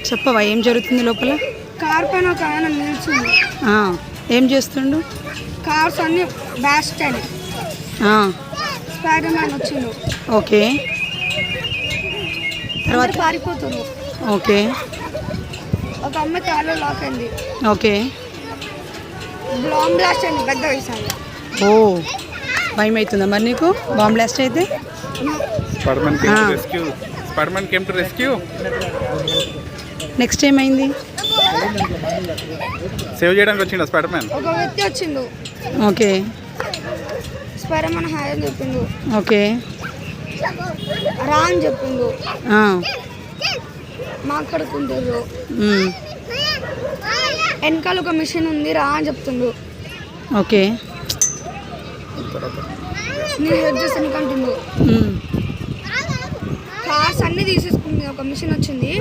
చెప్పవా ఏం జరుగుతుంది లోపల? కార్ పైన ఒక ఆయన నిల్చుంది. ఏం చేస్తుండు? కార్స్ అన్ని బ్యాస్ట్ అని స్పైడర్ మ్యాన్ వచ్చిండు. ఓకే, తర్వాత పారిపోతుంది. ఓకే, ఒక అమ్మాయి కార్లో లాక్ అయింది. ఓకే, బాంబ్ బ్లాస్ట్ అయింది పెద్ద వయసు. ఓ, భయం అవుతుందా మరి నీకు బాంబ్ బ్లాస్ట్ అయితే? Spider-man came to rescue. Next ఏమైంది? సేవ్ చేయడానికి వచ్చిండు స్పైడర్ మ్యాన్. ఒక వ్యక్తి వచ్చిండు. ఓకే, స్పైడర్ మ్యాన్ హాయ్ అని చెప్పిండు. ఓకే, రా అని చెప్పిండు. మాట్లాడుకుంటారు. వెనకాల ఒక మిషన్ ఉంది, రా అని చెప్తుండు. ఓకే, నేను హెల్ప్ చేస్తాను కంటుండు. కార్స్ అన్ని తీసేసుకుంది. ఒక మిషన్ వచ్చింది.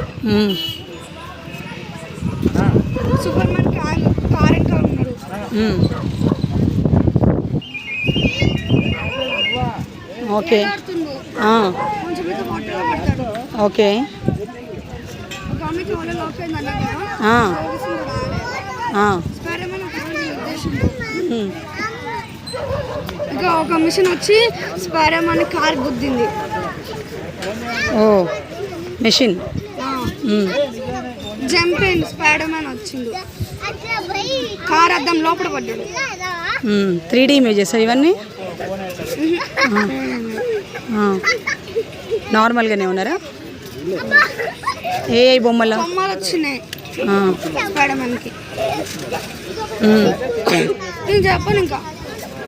సూపర్ మ్యాన్ కార్ వెనకాల ఉన్నాడు. ఓకే, కొంచెం మీద వాటర్లో పడతాడు. ఓకే, ఒక ఆమెకి వాళ్ళ లాక్ అయింది అన్నగా స్పైడర్ మ్యాన్ ఉద్దేశంలో. ఇంకా ఒక మిషన్ వచ్చి స్పైడర్ మ్యాన్ కార్ గుద్దింది. ఓ, మెషిన్ జంప్ అయింది. స్పైడర్ మ్యాన్ వచ్చిండు. కార్ అద్దం లోపల పడ్డాడు. 3D ఇమేజెస్ ఇవన్నీ నార్మల్గానే ఉన్నారా? ఏ బొమ్మలు వచ్చినాయి స్పైడర్ మ్యాన్కి. నేను చెప్పను ఇంకా.